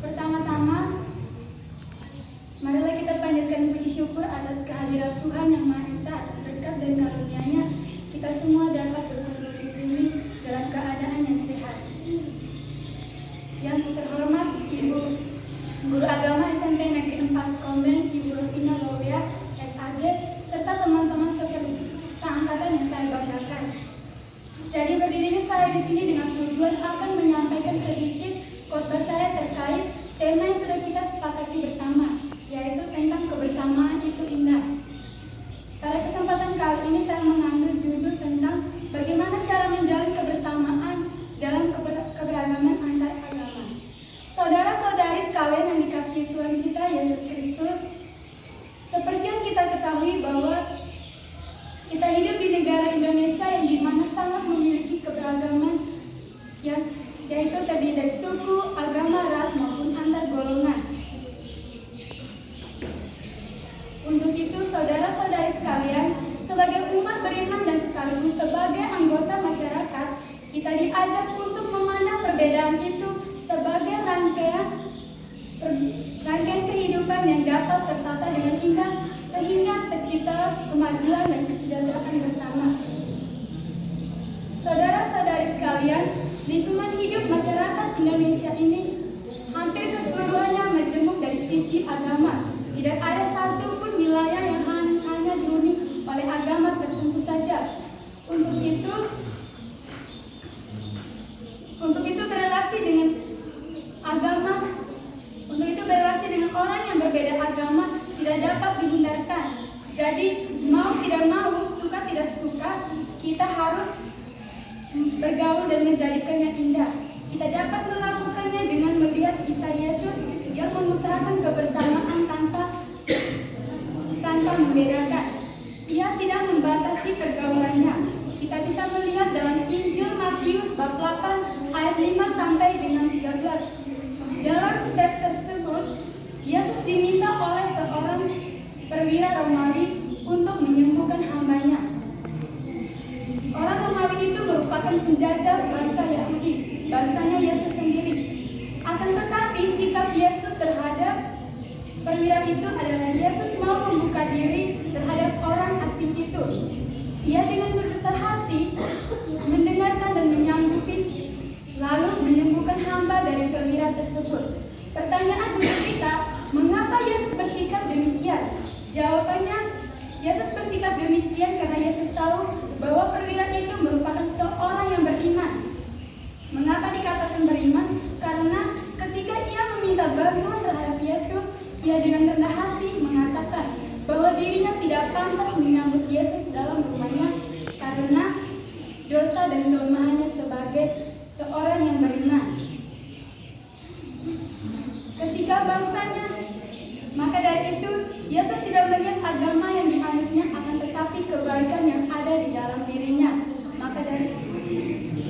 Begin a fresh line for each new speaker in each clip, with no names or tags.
Pertama-tama, marilah kita panjatkan puji syukur atas kehadiran Tuhan yang Maha Esa, atas berkat dan karunia-Nya kita semua dapat berkumpul di sini dalam keadaan yang sehat. Yang terhormat Ibu Guru Agama SMP Negeri 4 Komeng, Ibu Rofina Lowea, SAG, serta teman-teman seangkatan yang saya banggakan. Jadi berdirinya saya di sini dengan tujuan akan menyampaikan sedikit khotbah saya terkait tema yang sudah kita sepakati bersama, yaitu tentang kebersamaan itu indah. Pada kesempatan kali ini saya mengambil judul tentang bagaimana cara menjalin kebersamaan dalam keberagaman antar agama. Saudara-saudari sekalian yang dikasihi Tuhan kita Yesus Kristus, seperti yang kita ketahui bahwa kita hidup di negara Indonesia yang dimana sangat memiliki keberagaman, yaitu terdiri dari suku, agama, ras, maupun antar golongan. Untuk itu, saudara-saudari sekalian, sebagai umat beriman dan sekaligus sebagai anggota masyarakat, kita diajak untuk memandang perbedaan itu sebagai rangkaian kehidupan yang dapat tertata dengan indah sehingga tercipta kemajuan dan kesejahteraan bersama. Saudara-saudari sekalian, lingkungan hidup masyarakat Indonesia ini hampir keseluruhannya majemuk dari sisi agama. Tidak ada satu pun wilayah yang hanya dihuni oleh agama tertentu saja. Untuk itu berrelasi dengan agama, untuk itu berrelasi dengan orang yang berbeda agama tidak dapat dihindarkan. Jadi mau tidak mau, suka tidak suka, kita harus bergaul dan menjadikannya indah. Kita dapat melakukannya dengan melihat kisah Yesus yang mengusahakan kebersamaan tanpa membedakan. Ia tidak membatasi pergaulannya. Kita bisa melihat dalam Injil Matius bab 8 ayat 5 sampai dengan 13. Dalam teks tersebut, Yesus diminta oleh seorang perwira Romawi untuk menyembuhkan hambanya. Orang Romawi itu merupakan penjajah bangsa Yahudi, bangsanya Yesus sendiri. Akan tetapi sikap Yesus terhadap perwira itu adalah Yesus mau membuka diri terhadap orang asing itu. Ia dengan berbesar hati mendengarkan dan menyanggupi, lalu menyembuhkan hamba dari perwira tersebut. Pertanyaan bagi kita, mengapa Yesus bersikap demikian? Jawabannya, Yesus bersikap demikian karena Yesus tahu bahwa perwira itu merupakan seorang yang beriman. Mengapa dikatakan beriman? Karena ketika ia meminta bantuan terhadap Yesus, ia dengan rendah hati mengatakan bahwa dirinya tidak pantas menyambut Yesus dalam rumahnya karena dosa dan kelemahannya sebagai seorang yang beriman. Ketika bangsanya, maka dari itu Yesus tidak melihat agama yang dianutnya, akan tetapi kebaikan yang ada di dalam dirinya. Maka dari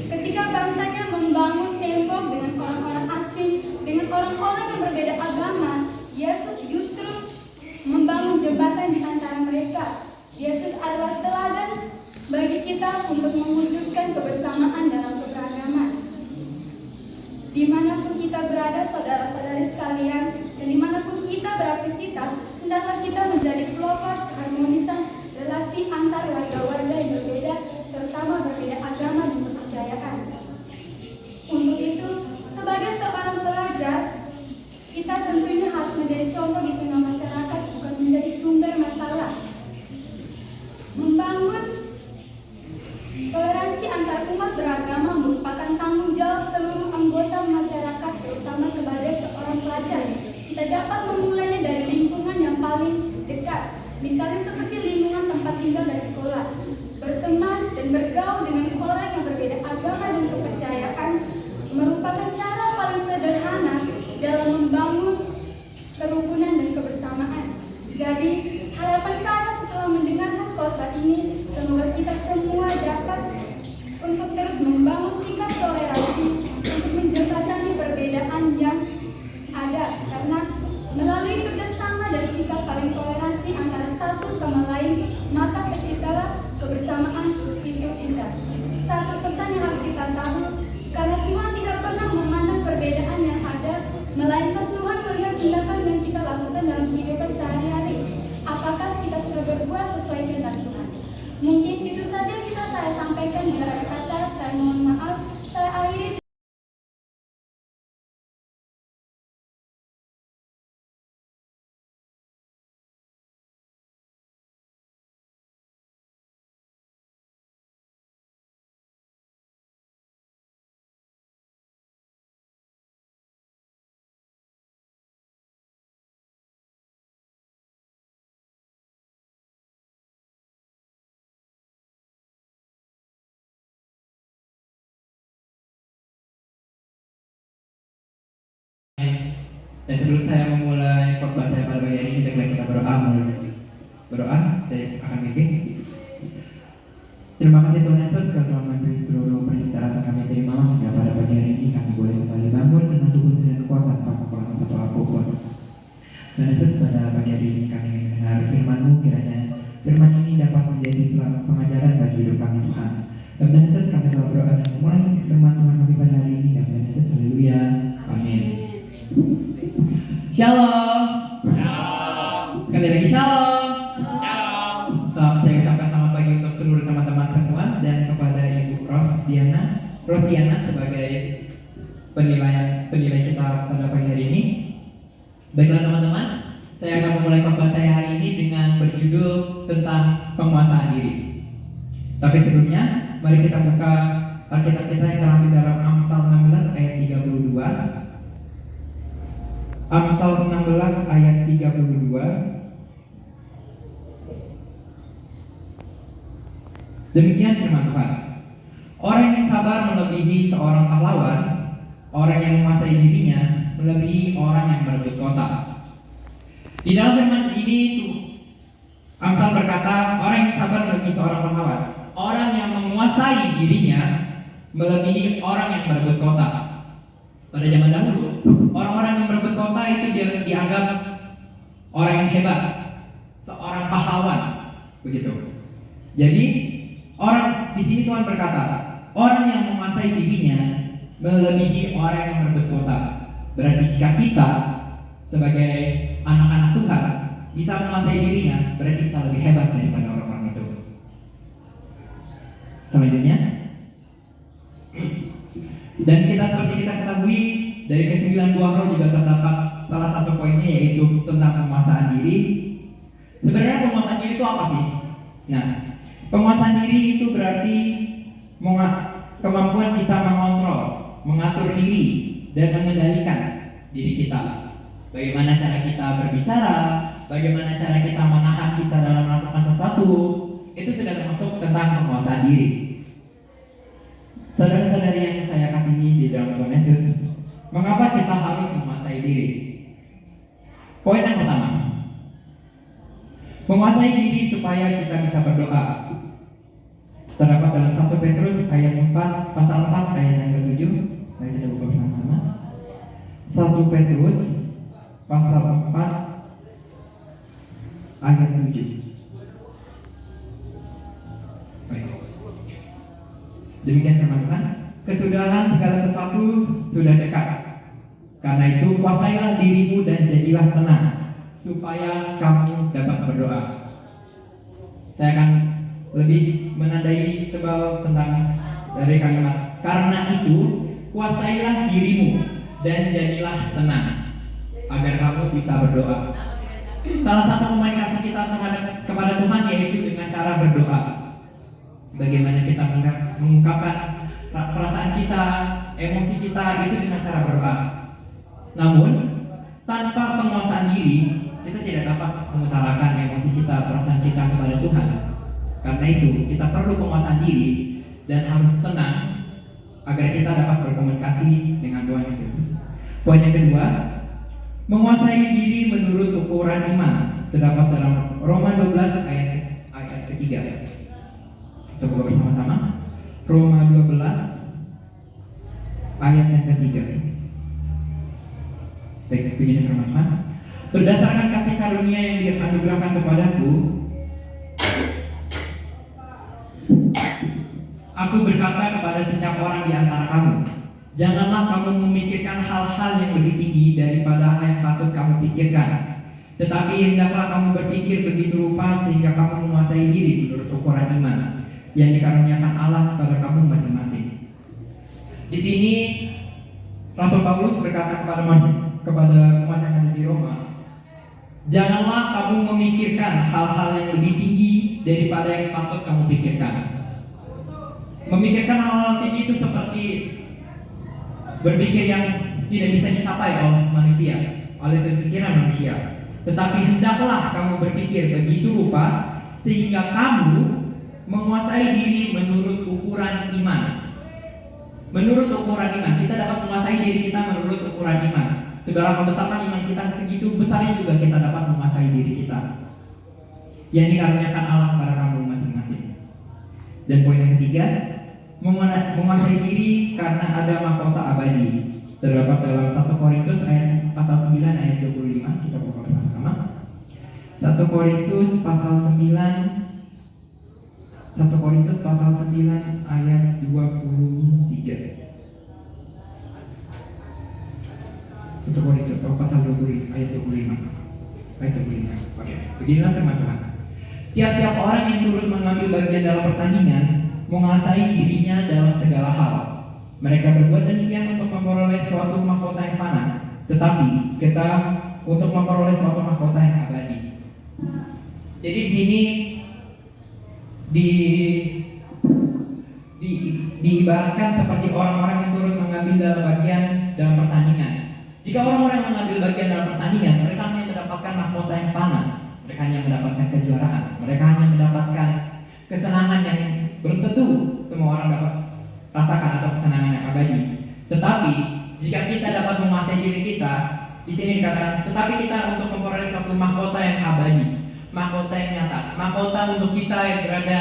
ketika bangsanya membangun tembok dengan orang-orang asing, dengan orang-orang yang berbeda agama, Yesus justru membangun jembatan di antara mereka. Yesus adalah teladan bagi kita untuk mewujudkan kebersamaan dalam keberagaman. Dimanapun kita berada, saudara-saudari sekalian, dan dimanapun kita beraktivitas, hendaklah kita menjadi pelopor keharmonisan relasi antar warga-warga yang berbeda, terutama berbeda agama dan kepercayaan. Untuk itu, sebagai seorang pelajar, kita tentunya harus menjadi contoh di tengah masyarakat, bukan menjadi sumber masalah. Membangun toleransi antar umat beragama merupakan tanggung jawab seluruh anggota masyarakat, terutama sebagai seorang pelajar. Kita dapat memulainya dari lingkungan yang paling dekat, misalnya seperti lingkungan tempat tinggal dan sekolah. Berteman dan bergaul dengan orang yang berbeda agama dan kepercayaan merupakan cara paling sederhana dalam membangun kerukunan dan kebersamaan. Jadi, harapan saya setelah mendengarkan khotbah ini, semoga kita semua dapat untuk terus membangun sikap toleransi untuk menjembatani perbedaan yang ada, karena melalui kerjasama dan sikap saling toleransi antara satu sama lain, maka terciptalah kebersamaan itu indah. Satu pesan yang harus kita tahu, karena Tuhan tidak pernah memandang perbedaan
Dan sebelum saya memulai khotbah saya pada pagi hari ini, baiklah kita berdoa mulai. Berdoa, saya akan pimpin. Terima kasih Tuhan Yesus karena telah memberi seluruh peristirahatan kami tadi malam hingga pada pagi hari ini kami boleh kembali bangun dengan tubuh dan kuat tanpa kekurangan satu apapun. Tuhan Yesus, pada pagi hari ini kami ingin mendengar firman-Mu, kiranya firman ini dapat menjadi pengajaran bagi hidup kami Tuhan. Dan Tuhan Yesus, kami telah berdoa dan memulai firman Tuhan kami pada hari ini. Dan Tuhan Yesus, haleluya, amin. Shalom. Sekali lagi shalom. Saya ucapkan selamat pagi untuk seluruh teman-teman semua dan kepada Ibu Rosiana sebagai penilai kita pada pagi hari ini. Baiklah teman-teman, saya akan memulai khotbah saya hari ini dengan berjudul tentang penguasaan diri. Tapi sebelumnya, mari kita buka Alkitab kita yang terambil dalam Amsal 16 ayat 32. Amsal 16 ayat 32. Demikian firman Tuhan. Orang yang sabar melebihi seorang pahlawan, orang yang menguasai dirinya melebihi orang yang berebut kota. Di dalam firman ini Amsal berkata, orang yang sabar melebihi seorang pahlawan, orang yang menguasai dirinya melebihi orang yang berebut kota. Pada zaman dahulu, orang-orang yang berebut kota itu dianggap orang yang hebat, seorang pahlawan, begitu. Jadi orang di sini Tuhan berkata, orang yang menguasai dirinya melebihi orang yang berebut kota. Berarti jika kita sebagai anak-anak Tuhan bisa menguasai dirinya, berarti kita lebih hebat daripada orang-orang itu. Selanjutnya, dan kita seperti kita ketahui dari ke-9 buah roh juga terdapat salah satu poinnya, yaitu tentang penguasaan diri. Sebenarnya penguasaan diri itu apa sih? Nah, penguasaan diri itu berarti kemampuan kita mengontrol, mengatur diri, dan mengendalikan diri kita. Bagaimana cara kita berbicara, bagaimana cara kita menahan kita dalam melakukan sesuatu, itu sudah termasuk tentang penguasaan diri. Saudara-saudari yang saya kasihi di dalam Tuhan Yesus, mengapa kita harus menguasai diri? Poin yang pertama, menguasai diri supaya kita bisa berdoa. Terdapat dalam 1 Petrus ayat 4, pasal 4 ayat yang ke-7. Mari kita buka bersama-sama. 1 Petrus pasal 4 ayat 7. Baik. Demikian firman Tuhan. Kesudahan segala sesuatu sudah dekat. Karena itu kuasailah dirimu dan jadilah tenang, supaya kamu dapat berdoa. Saya akan lebih menandai tebal tentang dari kalimat karena itu kuasailah dirimu dan jadilah tenang, agar kamu bisa berdoa. Salah satu komunikasi kita kepada Tuhan yaitu dengan cara berdoa. Bagaimana kita mengungkapkan perasaan kita, emosi kita itu dengan cara berdoa. Namun tanpa penguasaan diri, kita tidak dapat mengutarakan emosi kita, perasaan kita kepada Tuhan. Karena itu kita perlu penguasaan diri dan harus tenang agar kita dapat berkomunikasi dengan Tuhan Yesus. Poin yang kedua, menguasai diri menurut ukuran iman. Terdapat dalam Roma 12 ayat ketiga. Kita buka bersama-sama. Roma 12 ayat yang ketiga. Baik, begini firman Tuhan. Berdasarkan kasih karunia yang dianugerahkan kepadaku, aku berkata kepada setiap orang di antara kamu, janganlah kamu memikirkan hal-hal yang lebih tinggi daripada hal yang patut kamu pikirkan. Tetapi hendaklah kamu berpikir begitu rupa sehingga kamu menguasai diri menurut ukuran iman yang dikaruniakan Allah kepada kamu masing-masing. Di sini Rasul Paulus berkata kepada umat yang ada di Roma, janganlah kamu memikirkan hal-hal yang lebih tinggi daripada yang patut kamu pikirkan. Memikirkan hal-hal tinggi itu seperti berpikir yang tidak bisa dicapai oleh manusia, oleh pemikiran manusia. Tetapi hendaklah kamu berpikir begitu rupa sehingga kamu menguasai diri menurut ukuran iman. Menurut ukuran iman, kita dapat menguasai diri kita menurut ukuran iman. seberapa besar iman kita, segitu besarnya juga kita dapat menguasai diri kita yang dikaruniakan Allah kepada kamu masing-masing. Dan poin yang ketiga, menguasai diri karena ada mahkota abadi. Terdapat dalam 1 Korintus pasal 9 ayat 25. Kita buka bersama-sama. 1 Korintus pasal 9 ayat 23. 1 Korintus pasal 20 ayat 25. Ayat 25. Oke, beginilah firman Tuhan. Tiap-tiap orang yang turut mengambil bagian dalam pertandingan menguasai dirinya dalam segala hal. Mereka berbuat demikian untuk memperoleh suatu mahkota yang fana, tetapi kita untuk memperoleh suatu mahkota yang abadi. Jadi di sini diibaratkan seperti orang-orang yang turut mengambil dalam bagian dalam pertandingan. Jika orang-orang mengambil bagian dalam pertandingan, mereka hanya mendapatkan mahkota yang fana, mereka hanya mendapatkan kejuaraan, mereka hanya mendapatkan kesenangan yang belum tentu semua orang dapat rasakan atau kesenangan yang abadi. Tetapi jika kita dapat menguasai diri kita, di sini dikatakan, tetapi kita untuk memperoleh suatu mahkota yang abadi, mahkota yang nyata, mahkota untuk kita yang berada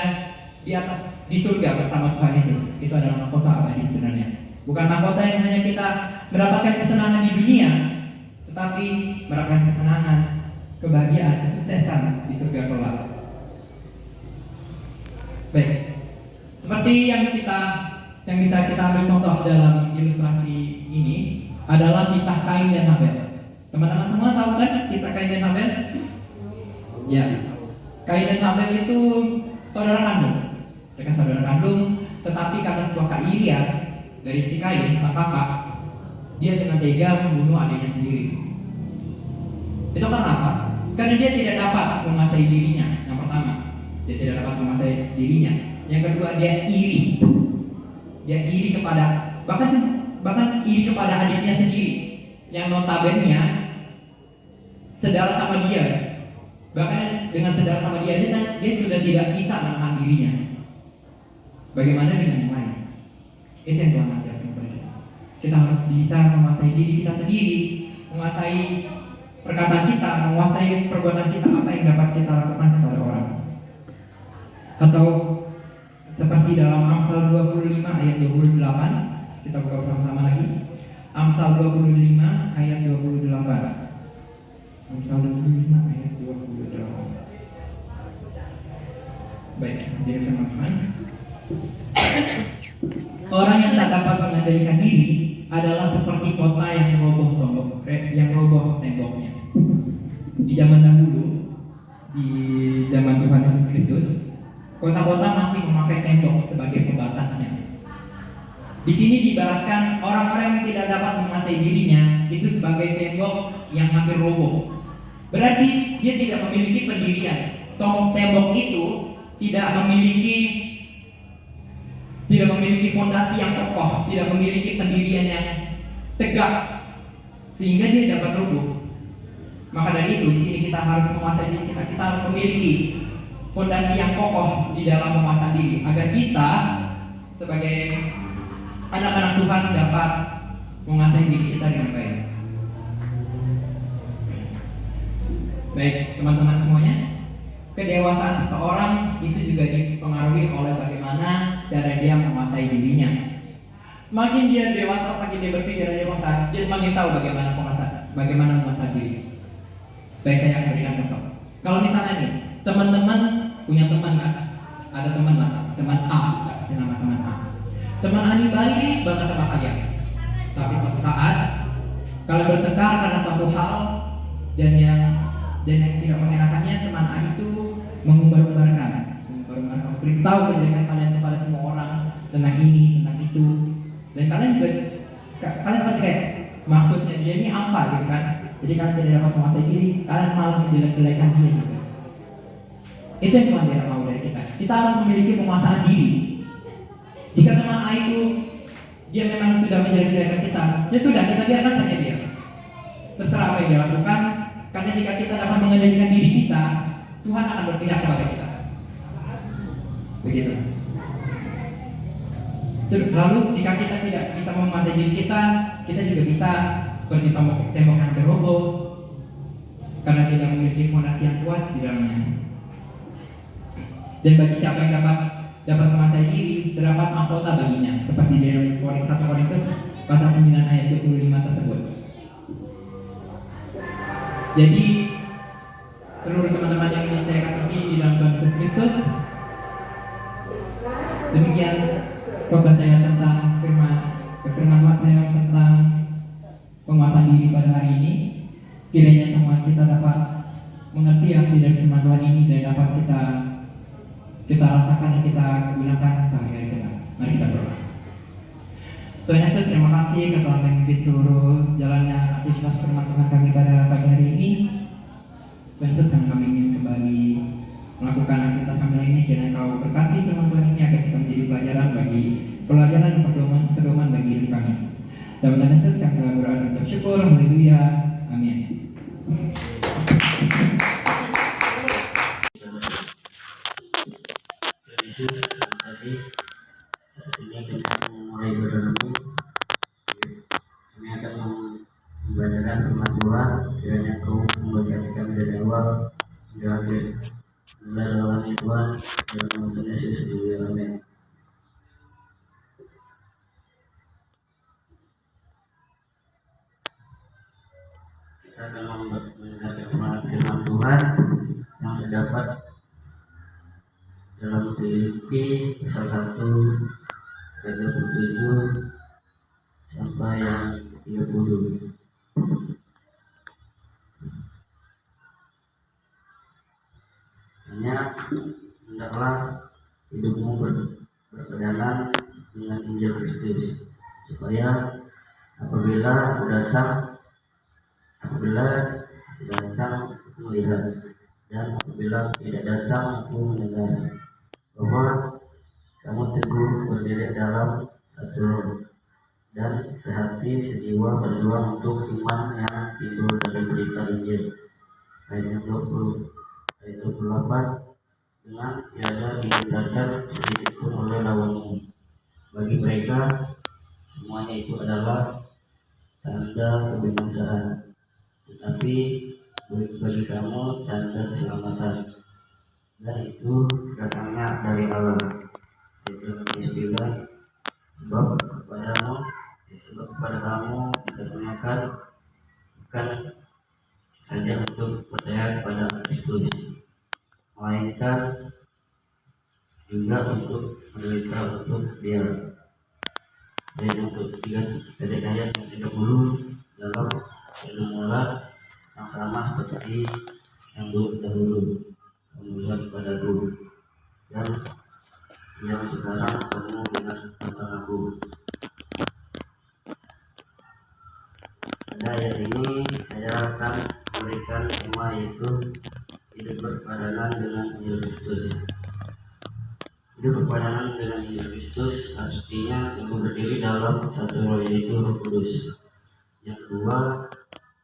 di atas di surga bersama Tuhan Yesus. Itu adalah mahkota abadi sebenarnya. Bukan mahkota yang hanya kita mendapatkan kesenangan di dunia, tetapi mendapatkan kesenangan, kebahagiaan, kesuksesan di surga kelak. Baik, seperti yang bisa kita ambil contoh dalam ilustrasi ini adalah kisah Kain dan Habel. Teman-teman semua tahu kan kisah Kain dan Habel? Ya, Kain dan Habel itu saudara kandung. Mereka saudara kandung, tetapi karena sebuah keirian dari si Kain, sang kakak, dia dengan tega membunuh adiknya sendiri. Itu karena apa? Karena dia tidak dapat menguasai dirinya. Yang pertama, dia tidak dapat menguasai dirinya. Yang kedua, dia iri. Dia iri kepada bahkan iri kepada adiknya sendiri yang notabene saudara sama dia. Bahkan dengan saudara sama dia sudah tidak bisa menahan dirinya. Bagaimana dengan yang lain? Itu yang Tuhan ajarkan kepada kita. Kita harus bisa menguasai diri kita sendiri, menguasai perkataan kita, menguasai perbuatan kita, apa yang dapat kita lakukan kepada orang. Atau seperti dalam Amsal 25 ayat 28, kita buka bersama-sama lagi. Amsal 25 ayat 28. Amsal 25 ayat 28. Baik, jadi firman Tuhan. Orang yang tak dapat mengendalikan diri adalah seperti kota yang roboh temboknya. Di zaman dahulu, di zaman Tuhan Yesus Kristus, kota-kota masih memakai tembok sebagai pembatasnya. Di sini diibaratkan orang-orang yang tidak dapat menguasai dirinya itu sebagai tembok yang hampir roboh. Berarti dia tidak memiliki pendirian. Tembok itu tidak memiliki fondasi yang kokoh, tidak memiliki pendirian yang tegak, sehingga dia dapat rubuh. Maka dari itu di sini kita harus menguasai diri kita. Kita harus memiliki fondasi yang kokoh di dalam menguasai diri, agar kita sebagai anak-anak Tuhan dapat menguasai diri kita dengan baik. Baik, teman-teman semuanya, kedewasaan seseorang itu juga dipengaruhi oleh bagaimana cara dia menguasai dirinya. Semakin dia dewasa, semakin dia berpikir dewasa, dia semakin tahu bagaimana menguasai diri. Baik, saya akan berikan contoh. Kalau misalnya nih, teman-teman punya teman kan? Ada teman lah, teman A, kasih nama teman A. Teman A ini baik banget sama kalian. Tapi suatu saat kalau bertengkar karena suatu hal dan yang tidak mengenakannya, teman A itu mengumbar-umbarkan, beritahu kejelekan kalian kepada semua orang tentang ini, tentang itu. Dan kalian seperti kayak maksudnya dia ini apa gitu kan? Jadi kalian tidak dapat menguasai diri, kalian malah menjelek-jelekan dia gitu. Itu yang Tuhan tidak mau dari kita. Kita harus memiliki penguasaan diri. Jika teman A itu dia memang sudah menjelek-jelekan kita, ya sudah, kita biarkan saja dia. Terserah apa yang dia lakukan, karena jika kita dapat mengendalikan diri kita, Tuhan akan berpihak kepada kita. Begitu. Lalu jika kita tidak bisa menguasai diri kita juga bisa seperti tembok yang berroboh karena tidak memiliki fondasi yang kuat di dalamnya. Dan bagi siapa yang dapat menguasai diri, terdapat mahkota baginya, seperti di dalam 1 Korintus pasal 9 ayat 25 tersebut. Jadi seluruh teman-teman yang ingin saya kasihi di dalam Tuhan Yesus Kristus, demikian khotbah saya tentang firman Tuhan saya tentang penguasaan diri pada hari ini. Kiranya semua kita dapat mengerti arti dari firman Tuhan ini dan dapat kita rasakan dan kita gunakan sehari-hari kita. Mari kita berdoa. Tuhan Yesus, terima kasih Kau telah memimpin seluruh jalannya aktivitas firman Tuhan kami pada pagi hari ini. Tuhan Yesus, yang kami ingin kembali melakukan aktivitas kami ini, kiranya Kau berkati firman Tuhan ini agar bisa menjadi pelajaran dan pedoman bagi hidup kami. Dalam Tuhan Yesus kami telah berdoa dan ucap syukur. Haleluya. Amin.
Yesus, terima kasih. Saat ini kita mulai berdoa. Kami akan membacakan firman Tuhan. Kiranya Kau memberkati kami dari awal hingga akhir. Mulai dalam Tuhan dalam nama Tuhan Yesus. Amin. Kita akan mendengarkan firman Tuhan yang terdapat dalam Filipi pasal 1 ayat 27 sampai yang 30. Hanya hendaklah hidupmu berkedanan dengan Injil Kristus, supaya apabila datang melihat, dan apabila tidak datang aku mendengar, bahwa kamu teguh berdiri dalam satu roh dan sehati sejiwa berjuang untuk iman yang timbul dari berita Injil. Ayat 28, dengan tiada dihindarkan sedikit pun oleh lawanmu. Bagi mereka semuanya itu adalah tanda kebinasaan, tetapi bagi kamu tanda keselamatan, dan itu datangnya dari Allah. Ayat 29, sebab kepada kamu dikaruniakan bukan saja untuk percaya kepada Kristus, melainkan juga untuk menderita untuk Dia. Dan untuk ayat 30 dalam pergumulan yang sama seperti yang dahulu kemudian padaku, dan yang sekarang kamu ingat tentang aku. Pada ayat ini saya akan memberikan tema, yaitu hidup berpadanan dengan Injil Kristus. Hidup berpadanan dengan Injil Kristus artinya teguh berdiri dalam satu roh, yaitu Roh Kudus. Yang kedua,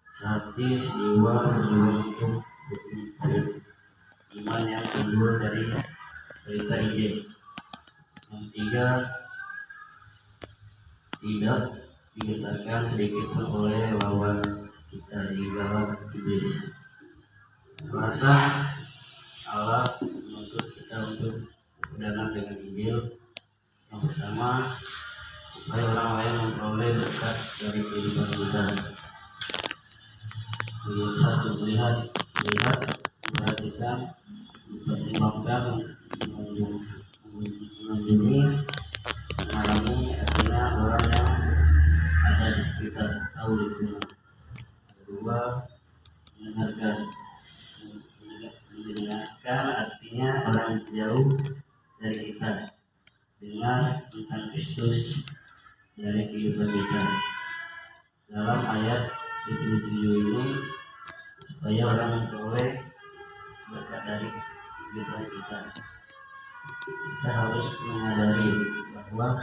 sehati jiwa berjuang untuk iman yang timbul dari berita Injil. Yang tiga, tidak digentarkan sedikit pun oleh lawan kita, ialah iblis. Merasa Allah menuntut kita untuk berkedanan dengan Injil. Yang pertama, supaya orang lain memperoleh berkat dari kehidupan kita. Yang satu, melihat, memperhatikan, mempertimbangkan, mengunjungi, mengalami, artinya orang yang ada di sekitar, tahu lingkungan. Kedua, mendengarkan artinya orang jauh dari kita, dengar tentang Kristus dari kehidupan kita. Dalam ayat 27 ini, supaya orang memperoleh berkat dari kehidupan kita, kita harus menyadari bahwa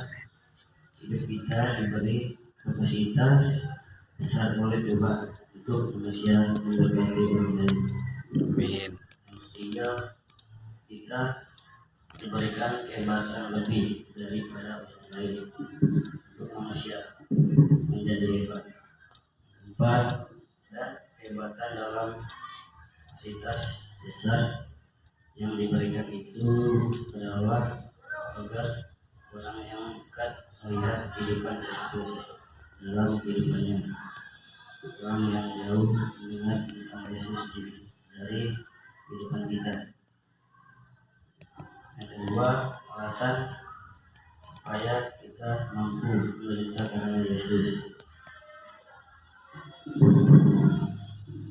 hidup kita diberi kapasitas besar oleh Tuhan untuk manusia memberkati orang lain. Amin. Yang ketiga, kita diberikan kehebatan lebih daripada orang lain untuk manusia menjadi hebat. sifat dan kehebatan dalam kapasitas besar yang diberikan itu adalah agar orang yang dekat melihat kehidupan Kristus dalam kehidupannya, orang yang jauh mendengar tentang Yesus dari kehidupan kita. Yang kedua, alasan supaya kita mampu menderita karena Yesus.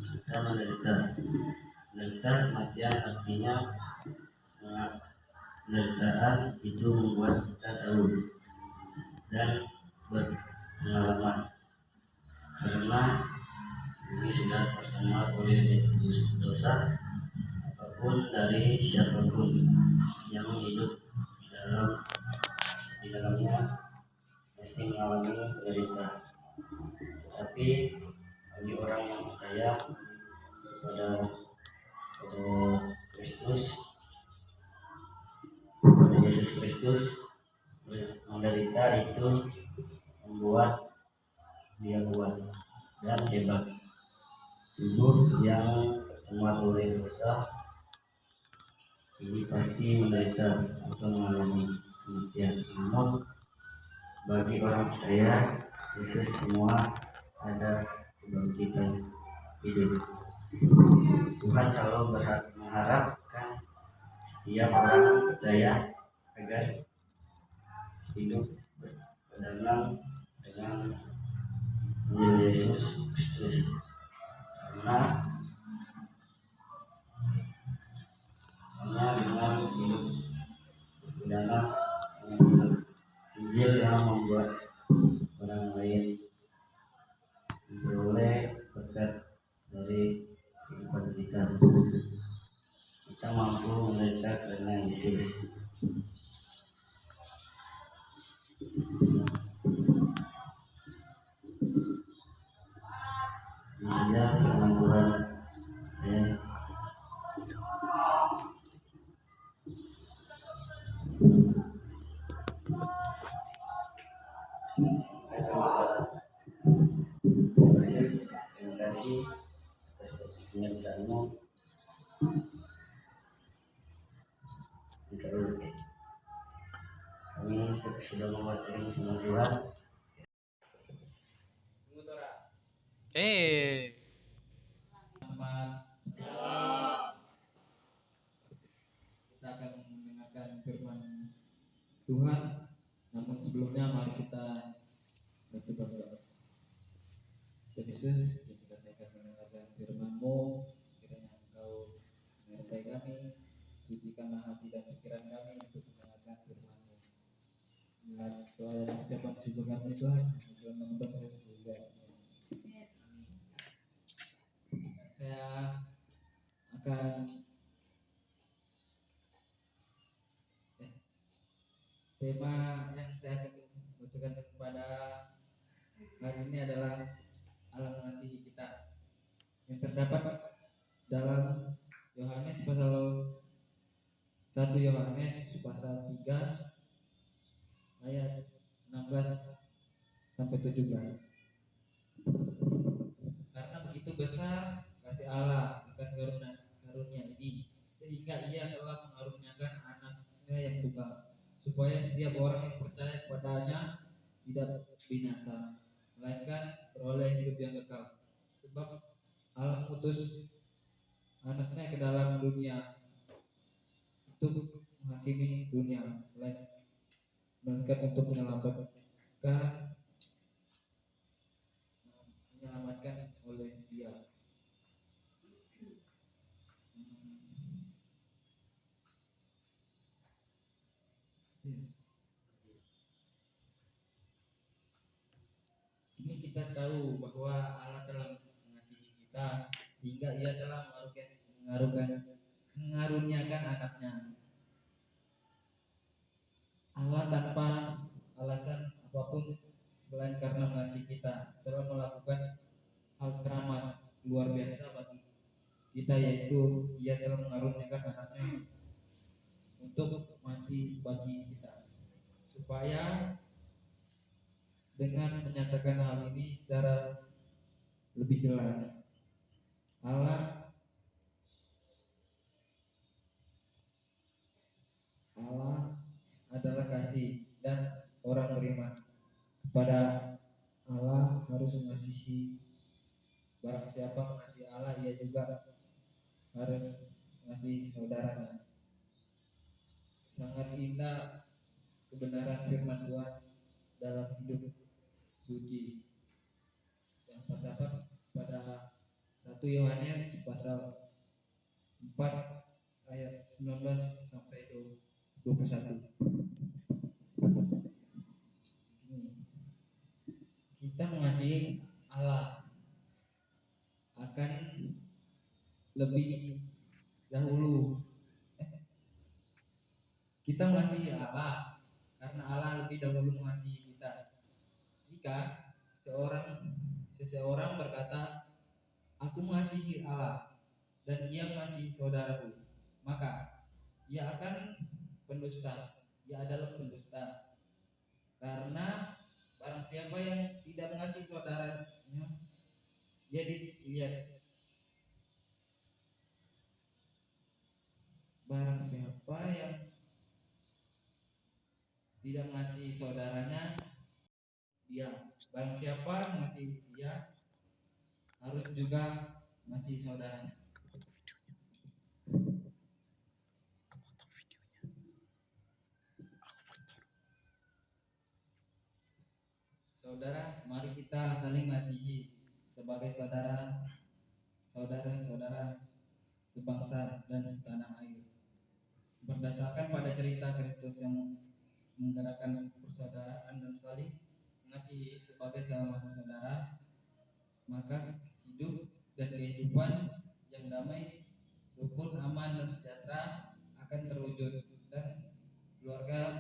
Kita menderita kematian artinya penderitaan itu membuat kita tahu dan berpengalaman karena ini sudah terkenal oleh dosa apapun dari siapapun yang hidup di dalamnya mesti mengalami penderitaan. Tapi bagi orang yang percaya kepada Kristus, kepada Yesus Kristus, menderita itu membuat dia kuat dan hebat. Tubuh yang tercemar oleh dosa ini pasti menderita atau mengalami kematian. Namun bagi orang percaya Yesus semua ada kebangkitan hidup. Tuhan selalu mengharapkan setiap orang percaya agar hidup berpegangan dengan Injil Yesus Kristus, karena hanya dengan hidup berpegangan dengan Injil yang membuat orang lain memperoleh berkat dari kehidupan kita. Kita mampu menderita karena Yesus. Ini saja firman Tuhan saya. Terima kasih atas penyertaanmu. Kami sudah membacakan firman Tuhan.
Kita akan mendengarkan firman Tuhan. Namun sebelumnya mari kita satu berdoa. Tuhan Yesus, kita akan mendengarkan firman-Mu. Kiranya Engkau menyertai kami, sucikanlah hati dan pikiran kami untuk mendengarkan firman-Mu. Dengan doa dan ucapan syukur kami Tuhan, dalam nama Tuhan Yesus juga. Saya akan tema yang saya akan bacakan kepada hari ini adalah Allah mengasihi kita, yang terdapat dalam Yohanes pasal 1 Yohanes pasal 3 ayat 16 sampai 17. Karena begitu besar kasih Allah akan karunia ini, sehingga Ia telah mengaruniakan anaknya yang tunggal, supaya setiap orang yang percaya kepadanya tidak binasa, melainkan beroleh hidup yang kekal. Sebab Allah mengutus anaknya ke dalam dunia untuk menghakimi dunia, melainkan untuk menyelamatkan oleh Dia. Kini kita tahu bahwa Allah telah mengasihi kita, sehingga Ia telah mengaruniakan anaknya. Allah tanpa alasan apapun selain karena mengasihi kita telah melakukan hal teramat luar biasa bagi kita, yaitu Ia telah mengaruniakan anaknya untuk mati bagi kita, supaya dengan menyatakan hal ini secara lebih jelas. Allah Allah adalah kasih dan orang beriman kepada Allah harus mengasihi. Barang siapa mengasihi Allah, ia juga harus mengasihi saudaranya. Sangat indah kebenaran firman Tuhan dalam hidup suci yang terdapat pada 1 Yohanes pasal 4 ayat 19 sampai 21. Kita mengasihi Allah akan lebih dahulu. Kita mengasihi Allah karena Allah lebih dahulu mengasihi kita. Jika seseorang berkata, "Aku mengasihi Allah dan ia mengasihi saudaraku," maka ia akan pendusta. Ia adalah pendusta. Karena barang siapa yang tidak mengasihi saudaranya, jadi lihat, barang siapa yang tidak mengasihi saudaranya, barang siapa mengasihi dia harus juga mengasihi saudaranya. Saudara, mari kita saling mengasihi sebagai saudara-saudara sebangsa dan setanah air. Berdasarkan pada cerita Kristus yang menggerakkan persaudaraan dan saling mengasihi sebagai sama saudara, maka hidup dan kehidupan yang damai, rukun, aman dan sejahtera akan terwujud, dan keluarga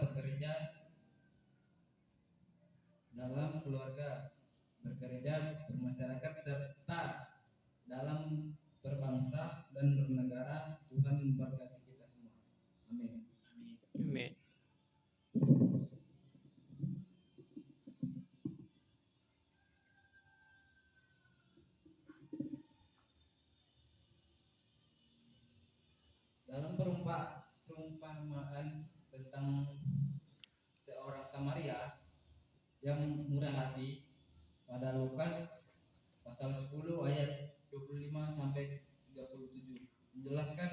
bergereja, bermasyarakat, serta dalam berbangsa dan bernegara. Tuhan memberkati kita semua. Amin.
Amin.
Dalam perumpamaan tentang seorang Samaria yang murah hati pada Lukas pasal 10 ayat 25 sampai 37 menjelaskan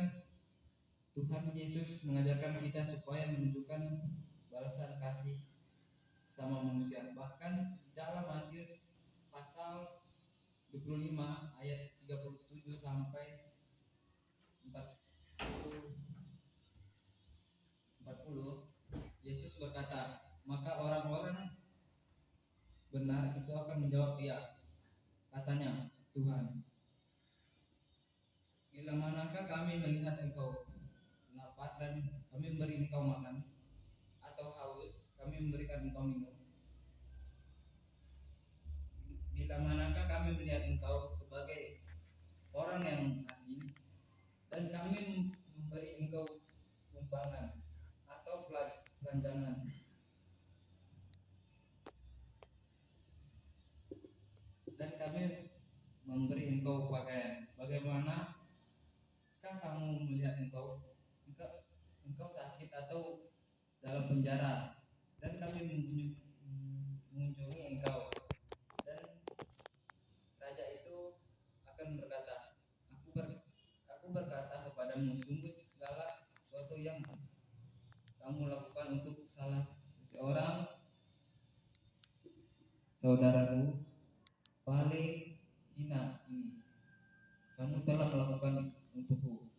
Tuhan Yesus mengajarkan kita supaya menunjukkan balasan kasih sama manusia. Bahkan dalam Matius pasal 25 ayat 37 sampai 40, Yesus berkata, "Maka orang-orang benar itu akan menjawab, ya, katanya, Tuhan, bila manakah kami melihat Engkau lapar dan kami memberi Engkau makan, atau haus kami memberikan Engkau minum? Bila manakah kami melihat Engkau sebagai orang yang asing dan kami memberi Engkau tumpangan atau belanjangan, dan kami memberi Engkau pakaian, bagaimanakah kamu melihat engkau sakit atau dalam penjara dan kami mengunjungi Engkau?" Dan raja itu akan berkata, Aku berkata kepadamu, sungguh segala sesuatu yang kamu lakukan untuk salah seseorang saudaraku paling hina ini, kamu telah melakukan untukku.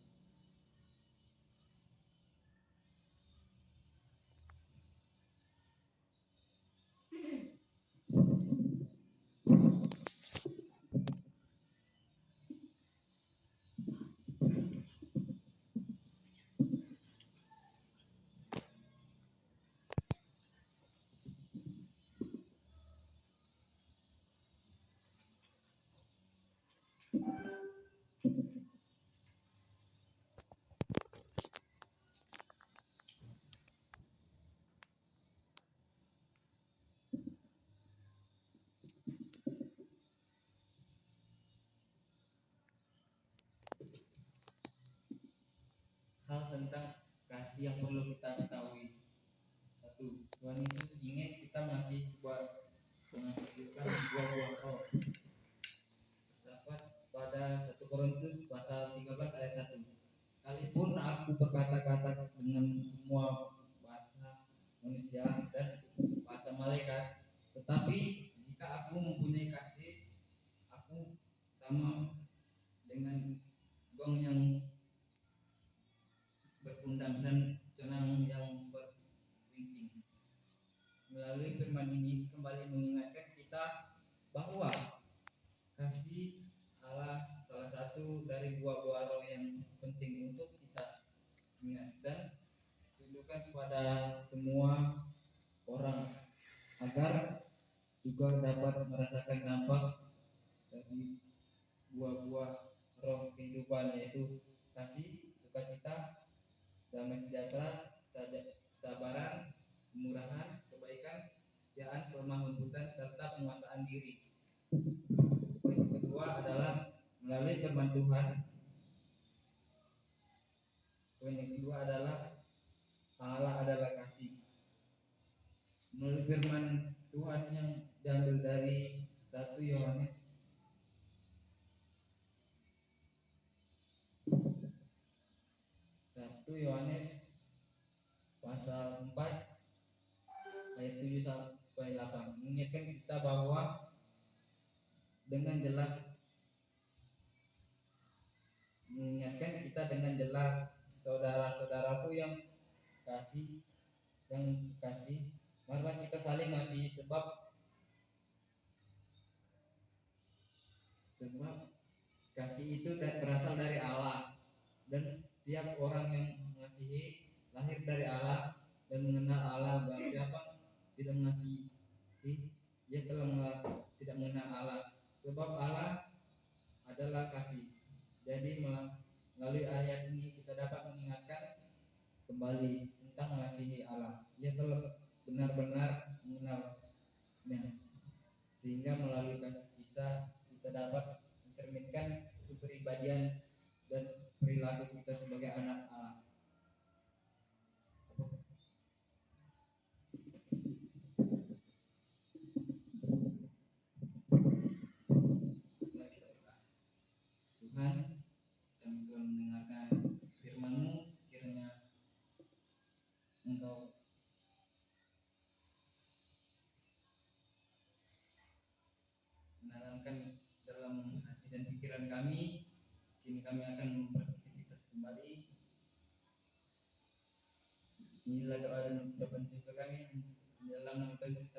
1. Tuhan Yesus ingin kita menghasilkan buah-buah roh. Dapat pada 1 Korintus pasal 13 ayat 1. Sekalipun aku berkata-kata dengan semua bahasa manusia dan bahasa malaikat, tetapi jika aku mempunyai kasih, aku sama dengan gong yang berundang dan cenang yang berwincing. Melalui firman ini kembali mengingatkan kita bahwa kasih Allah salah satu dari buah-buah roh yang penting untuk kita ingat dan tunjukkan kepada semua orang agar juga dapat merasakan dampak dari buah-buah roh kehidupan, yaitu kasih, sukacita, damai sejahtera, kesabaran, kemurahan, kebaikan, kesetiaan, kelemah lembutan, serta penguasaan diri. Poin kedua adalah melalui firman Tuhan. Poin yang kedua adalah Allah adalah kasih. Melalui firman Tuhan yang diambil dari 1 Yohanes pasal 4 ayat 7 sampai 8 mengingatkan kita bahwa dengan jelas saudara-saudaraku yang kasih, marilah kita saling mengasihi sebab kasih itu berasal dari Allah, dan setiap orang yang mengasihi lahir dari Allah dan mengenal Allah. Barang siapa tidak mengasihi, dia telah tidak mengenal Allah, sebab Allah adalah kasih. Jadi melalui ayat ini kita dapat mengingatkan kembali tentang mengasihi Allah. Ia telah benar-benar mengenalnya, sehingga melalui kisah kita dapat mencerminkan kepribadian dan perilaku kita sebagai anak Allah. Tuhan, kami telah mendengarkan firman-Mu, kiranya Engkau menanamkan dalam hati dan pikiran kami. Kini kami akan beraktivitas kembali. Inilah doa dan ucapan syukur kami dalam nama Tuhan Yesus.